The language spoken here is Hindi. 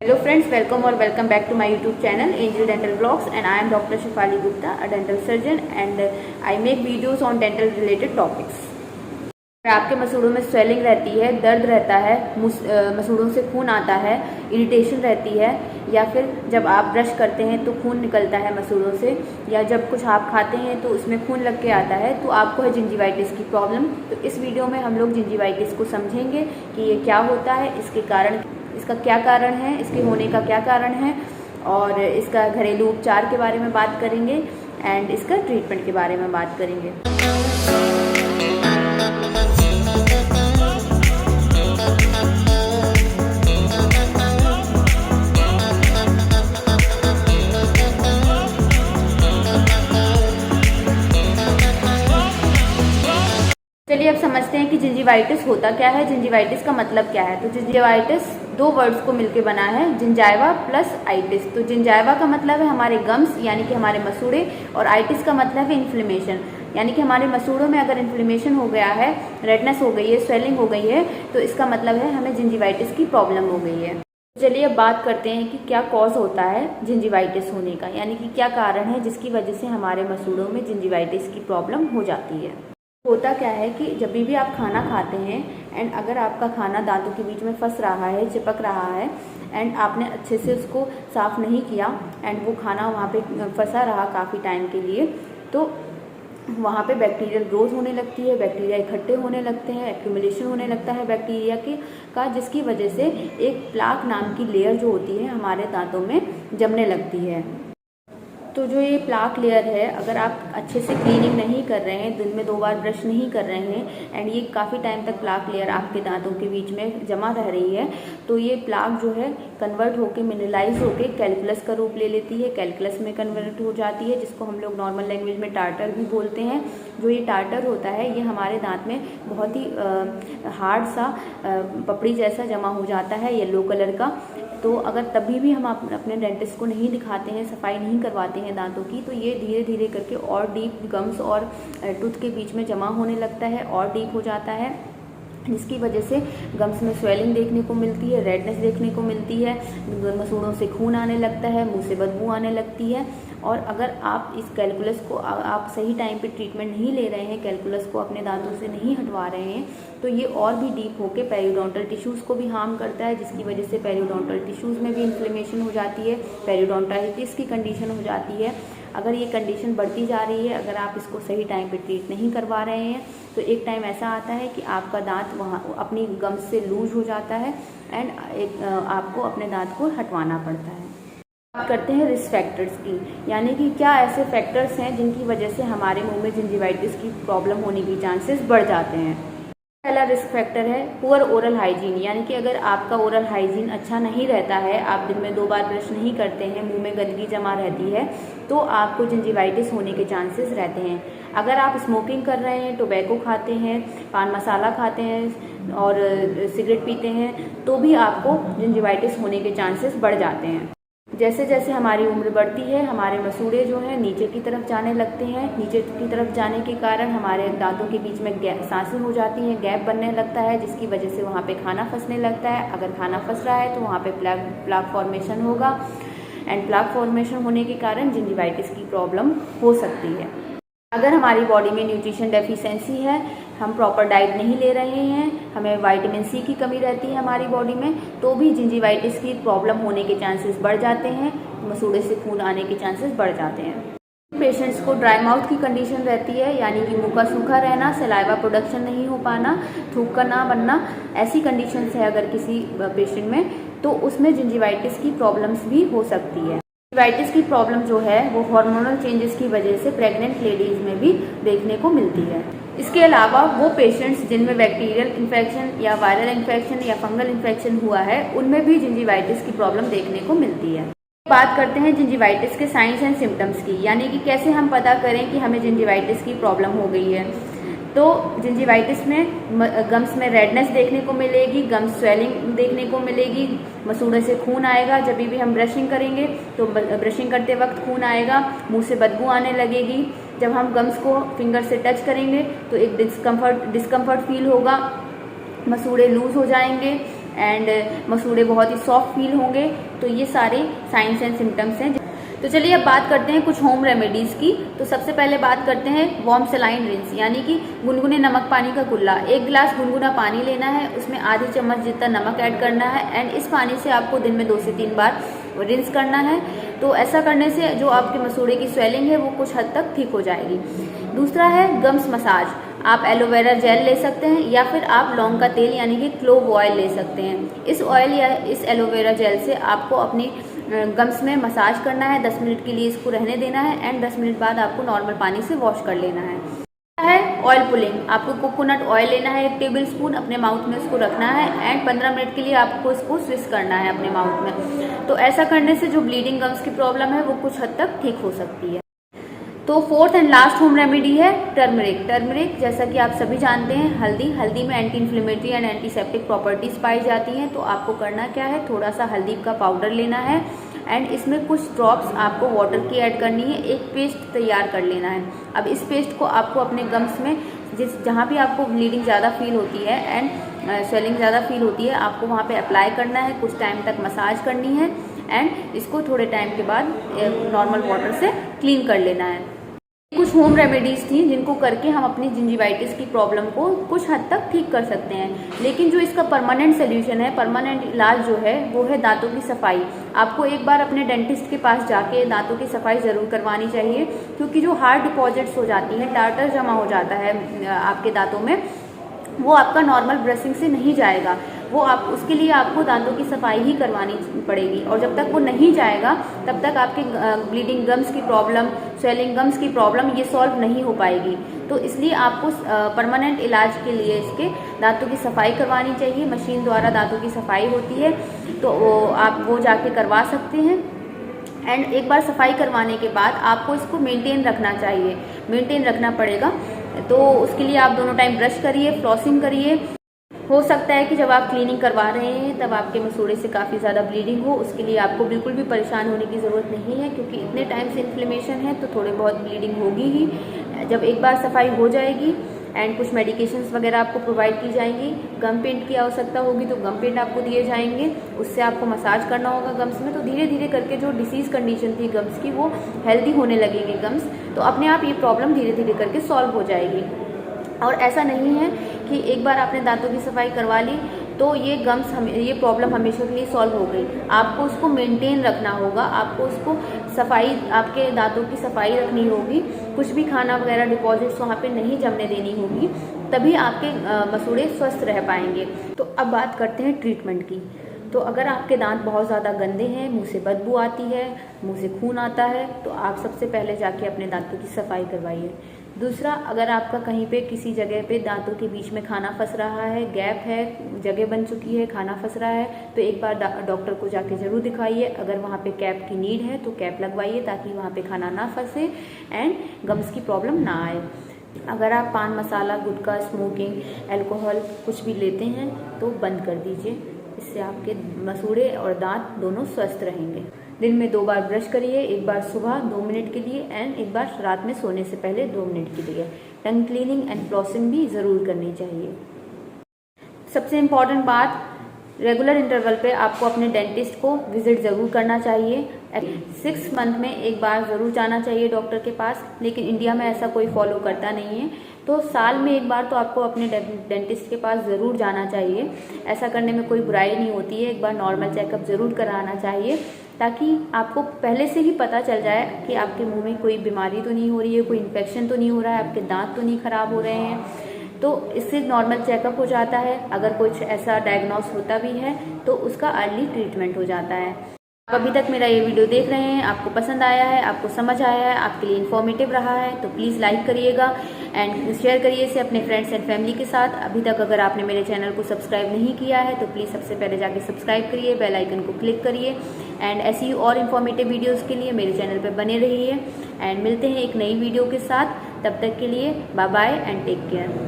Hello friends, welcome or welcome back to my YouTube channel Angel Dental Vlogs, and I am Dr. Shefali Gupta, a dental surgeon, and I make videos on dental related topics. अगर आपके मसूड़ों में स्वेलिंग रहती है, दर्द रहता है, मसूड़ों से खून आता है, इरिटेशन रहती है, या फिर जब आप ब्रश करते हैं तो खून निकलता है मसूड़ों से, या जब कुछ आप खाते हैं तो उसमें खून लग के आता है, तो आपको है जिंजिवाइटिस की प्रॉब्लम। तो इस वीडियो में हम लोग जिंजिवाइटिस को समझेंगे कि ये क्या होता है, इसका क्या कारण है, इसके होने का क्या कारण है, और इसका घरेलू उपचार के बारे में बात करेंगे एंड इसका ट्रीटमेंट के बारे में बात करेंगे। चलिए अब समझते हैं कि जिंजिवाइटिस होता क्या है, जिंजिवाइटिस का मतलब क्या है। तो जिंजिवाइटिस दो वर्ड्स को मिलकर बना है, जिंजाइवा प्लस आइटिस। तो जिंजाइवा का मतलब है हमारे गम्स यानी कि हमारे मसूड़े, और आइटिस का मतलब है इन्फ्लेमेशन यानी कि हमारे मसूड़ों में अगर इन्फ्लेमेशन हो गया है, रेडनेस हो गई है, स्वेलिंग हो गई है, तो इसका मतलब है हमें जिंजिवाइटिस की प्रॉब्लम हो गई है। चलिए अब बात करते हैं कि क्या कॉज होता है जिंजिवाइटिस होने का, यानी कि क्या कारण है जिसकी वजह से हमारे मसूड़ों में जिंजिवाइटिस की प्रॉब्लम हो जाती है। होता क्या है कि जब भी आप खाना खाते हैं एंड अगर आपका खाना दांतों के बीच में फंस रहा है, चिपक रहा है, एंड आपने अच्छे से उसको साफ़ नहीं किया एंड वो खाना वहाँ पे फंसा रहा काफ़ी टाइम के लिए, तो वहाँ पे बैक्टीरियल ग्रोथ होने लगती है, बैक्टीरिया इकट्ठे होने लगते हैं, एक्यूमुलेशन होने लगता है बैक्टीरिया का, जिसकी वजह से एक प्लाक नाम की लेयर जो होती है हमारे दांतों में जमने लगती है। तो जो ये प्लाक लेयर है, अगर आप अच्छे से क्लीनिंग नहीं कर रहे हैं, दिन में 2 बार ब्रश नहीं कर रहे हैं, एंड ये काफ़ी टाइम तक प्लाक लेयर आपके दांतों के बीच में जमा रह रही है, तो ये प्लाक जो है कन्वर्ट होके मिनरलाइज होके कैल्कुलस का रूप ले लेती है, कैल्कुलस में कन्वर्ट हो जाती है, जिसको हम लोग नॉर्मल लैंग्वेज में टार्टर भी बोलते हैं। जो ये टार्टर होता है ये हमारे दांत में बहुत ही हार्ड सा पपड़ी जैसा जमा हो जाता है, येलो कलर का। तो अगर तभी भी हम अपने डेंटिस्ट को नहीं दिखाते हैं, सफाई नहीं करवाते हैं दांतों की, तो ये धीरे धीरे करके और डीप गम्स और टूथ के बीच में जमा होने लगता है और डीप हो जाता है, जिसकी वजह से गम्स में स्वेलिंग देखने को मिलती है, रेडनेस देखने को मिलती है, मसूड़ों से खून आने लगता है, मुंह से बदबू आने लगती है। और अगर आप इस कैल्कुलस को आप सही टाइम पे ट्रीटमेंट नहीं ले रहे हैं, कैल्कुलस को अपने दांतों से नहीं हटवा रहे हैं, तो ये और भी डीप होके पेरियोडोंटल टिश्यूज़ को भी हार्म करता है, जिसकी वजह से पेरियोडोंटल टिश्यूज़ में भी इन्फ्लेमेशन हो जाती है, पेरियोडोंटाइटिस की कंडीशन हो जाती है। अगर ये कंडीशन बढ़ती जा रही है, अगर आप इसको सही टाइम पे ट्रीट नहीं करवा रहे हैं, तो एक टाइम ऐसा आता है कि आपका दांत वहाँ अपनी गम्स से लूज हो जाता है एंड आपको अपने दांत को हटवाना पड़ता है। बात करते हैं रिस्क फैक्टर्स की, यानी कि क्या ऐसे फैक्टर्स हैं जिनकी वजह से हमारे मुंह में जिंजिवाइटिस की प्रॉब्लम होने की चांसेस बढ़ जाते हैं। पहला रिस्क फैक्टर है पुअर ओरल हाइजीन, यानी कि अगर आपका ओरल हाइजीन अच्छा नहीं रहता है, आप दिन में 2 बार ब्रश नहीं करते हैं, मुंह में गंदगी जमा रहती है, तो आपको जिंजिवाइटिस होने के चांसेस रहते हैं। अगर आप स्मोकिंग कर रहे हैं, टोबैको खाते हैं, पान मसाला खाते हैं और सिगरेट पीते हैं, तो भी आपको जिंजिवाइटिस होने के चांसेस बढ़ जाते हैं। जैसे जैसे हमारी उम्र बढ़ती है, हमारे मसूड़े जो हैं नीचे की तरफ जाने लगते हैं, नीचे की तरफ जाने के कारण हमारे दांतों के बीच में सांसें हो जाती हैं, गैप बनने लगता है, जिसकी वजह से वहाँ पे खाना फंसने लगता है। अगर खाना फंस रहा है तो वहाँ पे प्लाक फॉर्मेशन होगा, एंड प्लाक फॉर्मेशन होने के कारण जिंजिवाइटिस की प्रॉब्लम हो सकती है। अगर हमारी बॉडी में न्यूट्रिशन डेफिशिएंसी है, हम प्रॉपर डाइट नहीं ले रहे हैं, हमें विटामिन सी की कमी रहती है हमारी बॉडी में, तो भी जिंजिवाइटिस की प्रॉब्लम होने के चांसेस बढ़ जाते हैं, मसूड़े से खून आने के चांसेस बढ़ जाते हैं। पेशेंट्स को ड्राई माउथ की कंडीशन रहती है, यानी कि मुंह का सूखा रहना, सलाइवा प्रोडक्शन नहीं हो पाना, थूक का ना बनना, ऐसी कंडीशंस है अगर किसी पेशेंट में, तो उसमें जिंजिवाइटिस की प्रॉब्लम्स भी हो सकती है। जिंजिवाइटिस की प्रॉब्लम जो है वो हार्मोनल चेंजेस की वजह से प्रेग्नेंट लेडीज में भी देखने को मिलती है। इसके अलावा वो पेशेंट्स जिनमें बैक्टीरियल इन्फेक्शन या वायरल इन्फेक्शन या फंगल इन्फेक्शन हुआ है, उनमें भी जिंजिवाइटिस की प्रॉब्लम देखने को मिलती है। बात करते हैं जिंजिवाइटिस के साइंस एंड सिम्टम्स की, यानी कि कैसे हम पता करें कि हमें जिंजिवाइटिस की प्रॉब्लम हो गई है। तो जिंजिवाइटिस में गम्स में रेडनेस देखने को मिलेगी, गम्स स्वेलिंग देखने को मिलेगी, मसूड़े से खून आएगा, जब भी हम ब्रशिंग करेंगे तो ब्रशिंग करते वक्त खून आएगा, मुंह से बदबू आने लगेगी, जब हम गम्स को फिंगर से टच करेंगे तो एक डिस्कम्फर्ट फील होगा, मसूड़े लूज हो जाएंगे एंड मसूड़े बहुत ही सॉफ्ट फील होंगे। तो ये सारे साइंस एंड सिम्टम्स हैं। तो चलिए अब बात करते हैं कुछ होम रेमेडीज़ की। तो सबसे पहले बात करते हैं वार्म सलाइन रिंस, यानी कि गुनगुने नमक पानी का कुल्ला। 1 गिलास गुनगुना पानी लेना है, उसमें आधी चम्मच जितना नमक ऐड करना है एंड इस पानी से आपको दिन में 2 से 3 बार रिंस करना है। तो ऐसा करने से जो आपके मसूड़े की स्वेलिंग है वो कुछ हद तक ठीक हो जाएगी। दूसरा है गम्स मसाज। आप एलोवेरा जेल ले सकते हैं या फिर आप लौंग का तेल यानी कि क्लोव ऑयल ले सकते हैं। इस ऑयल या इस एलोवेरा जेल से आपको अपनी गम्स में मसाज करना है। 10 मिनट के लिए इसको रहने देना है एंड 10 मिनट बाद आपको नॉर्मल पानी से वॉश कर लेना है ऑयल पुलिंग। आपको कोकोनट ऑयल लेना है 1 टेबल स्पून, अपने माउथ में उसको रखना है एंड 15 मिनट के लिए आपको इसको स्विश करना है अपने माउथ में। तो ऐसा करने से जो ब्लीडिंग गम्स की प्रॉब्लम है वो कुछ हद तक ठीक हो सकती है। तो 4th and last home remedy है टर्मरिक। टर्मरिक जैसा कि आप सभी जानते हैं हल्दी में anti inflammatory and antiseptic properties पाई जाती हैं। तो आपको करना क्या है, थोड़ा सा हल्दी का पाउडर लेना है एंड इसमें कुछ ड्रॉप्स आपको वाटर की ऐड करनी है। एक पेस्ट तैयार कर लेना है। अब इस पेस्ट को आपको अपने गम्स में जहाँ भी आपको ब्लीडिंग ज़्यादा फील होती है एंड स्वेलिंग ज़्यादा फील होती है, आपको वहाँ पे अप्लाई करना है। कुछ टाइम तक मसाज करनी है एंड इसको थोड़े टाइम के बाद नॉर्मल वाटर से क्लीन कर लेना है। कुछ होम रेमेडीज़ थी जिनको करके हम अपनी जिंजिवाइटिस की प्रॉब्लम को कुछ हद तक ठीक कर सकते हैं। लेकिन जो इसका परमानेंट सोल्यूशन है, परमानेंट इलाज जो है वो है दांतों की सफाई। आपको एक बार अपने डेंटिस्ट के पास जाके दांतों की सफाई ज़रूर करवानी चाहिए, क्योंकि जो हार्ड डिपॉजिट्स हो जाती हैं, टार्टर जमा हो जाता है आपके दांतों में, वो आपका नॉर्मल ब्रशिंग से नहीं जाएगा। वो आप उसके लिए आपको दांतों की सफाई ही करवानी पड़ेगी और जब तक वो नहीं जाएगा तब तक आपके ब्लीडिंग गम्स की प्रॉब्लम, स्वेलिंग गम्स की प्रॉब्लम ये सॉल्व नहीं हो पाएगी। तो इसलिए आपको परमानेंट इलाज के लिए इसके दांतों की सफाई करवानी चाहिए। मशीन द्वारा दांतों की सफाई होती है, तो आप वो जाके करवा सकते हैं। एंड एक बार सफाई करवाने के बाद आपको इसको मेंटेन रखना चाहिए, मेंटेन रखना पड़ेगा। तो उसके लिए आप दोनों टाइम ब्रश करिए, फ्लॉसिंग करिए। हो सकता है कि जब आप क्लीनिंग करवा रहे हैं तब आपके मसूड़े से काफ़ी ज़्यादा ब्लीडिंग हो, उसके लिए आपको बिल्कुल भी परेशान होने की ज़रूरत नहीं है, क्योंकि इतने टाइम से इन्फ्लेमेशन है तो थोड़े बहुत ब्लीडिंग होगी ही। जब एक बार सफाई हो जाएगी एंड कुछ मेडिकेशंस वगैरह आपको प्रोवाइड की जाएंगी, गम पेंट की आवश्यकता होगी तो गम पेंट आपको दिए जाएंगे, उससे आपको मसाज करना होगा गम्स में। तो धीरे धीरे करके जो डिसीज़ कंडीशन थी गम्स की वो हेल्दी होने लगेंगे गम्स, तो अपने आप ये प्रॉब्लम धीरे धीरे करके सॉल्व हो जाएगी। और ऐसा नहीं है कि एक बार आपने दांतों की सफाई करवा ली तो ये ये प्रॉब्लम हमेशा के लिए सॉल्व हो गई। आपको उसको मेंटेन रखना होगा, आपको उसको सफाई, आपके दांतों की सफाई रखनी होगी, कुछ भी खाना वगैरह डिपॉजिट्स वहाँ पे नहीं जमने देनी होगी, तभी आपके मसूड़े स्वस्थ रह पाएंगे। तो अब बात करते हैं ट्रीटमेंट की। तो अगर आपके दांत बहुत ज़्यादा गंदे हैं, मुंह से बदबू आती है, मुंह से खून आता है, तो आप सबसे पहले जाके अपने दांतों की सफाई करवाइए। दूसरा, अगर आपका कहीं पे किसी जगह पे दांतों के बीच में खाना फंस रहा है, गैप है, जगह बन चुकी है, खाना फंस रहा है, तो एक बार डॉक्टर को जाके ज़रूर दिखाइए। अगर वहाँ पे कैप की नीड है तो कैप लगवाइए ताकि वहाँ पे खाना ना फंसे एंड गम्स की प्रॉब्लम ना आए। अगर आप पान मसाला, गुटखा, स्मोकिंग, अल्कोहल कुछ भी लेते हैं तो बंद कर दीजिए, इससे आपके मसूड़े और दांत दोनों स्वस्थ रहेंगे। दिन में 2 बार ब्रश करिए, एक बार सुबह 2 मिनट के लिए एंड एक बार रात में सोने से पहले 2 मिनट के लिए। टंग क्लीनिंग एंड फ्लॉसिंग भी ज़रूर करनी चाहिए। सबसे इम्पॉर्टेंट बात, रेगुलर इंटरवल पे आपको अपने डेंटिस्ट को विजिट ज़रूर करना चाहिए। 6 मंथ में एक बार ज़रूर जाना चाहिए डॉक्टर के पास, लेकिन इंडिया में ऐसा कोई फॉलो करता नहीं है। तो साल में एक बार तो आपको अपने डेंटिस्ट के पास ज़रूर जाना चाहिए। ऐसा करने में कोई बुराई नहीं होती है, एक बार नॉर्मल चेकअप ज़रूर कराना चाहिए ताकि आपको पहले से ही पता चल जाए कि आपके मुंह में कोई बीमारी तो नहीं हो रही है, कोई इन्फेक्शन तो नहीं हो रहा है, आपके दांत तो नहीं खराब हो रहे हैं। तो इससे नॉर्मल चेकअप हो जाता है। अगर कुछ ऐसा डायग्नोस होता भी है तो उसका अर्ली ट्रीटमेंट हो जाता है। आप अभी तक मेरा ये वीडियो देख रहे हैं, आपको पसंद आया है, आपको समझ आया है, आपके लिए इन्फॉर्मेटिव रहा है, तो प्लीज़ लाइक करिएगा एंड शेयर करिए इसे अपने फ्रेंड्स एंड फैमिली के साथ। अभी तक अगर आपने मेरे चैनल को सब्सक्राइब नहीं किया है तो प्लीज़ सबसे पहले जाके सब्सक्राइब करिए, बेल आइकन को क्लिक करिए एंड ऐसी और इन्फॉर्मेटिव वीडियोज़ के लिए मेरे चैनल पर बने रहिए। एंड मिलते हैं एक नई वीडियो के साथ, तब तक के लिए bye bye and take care.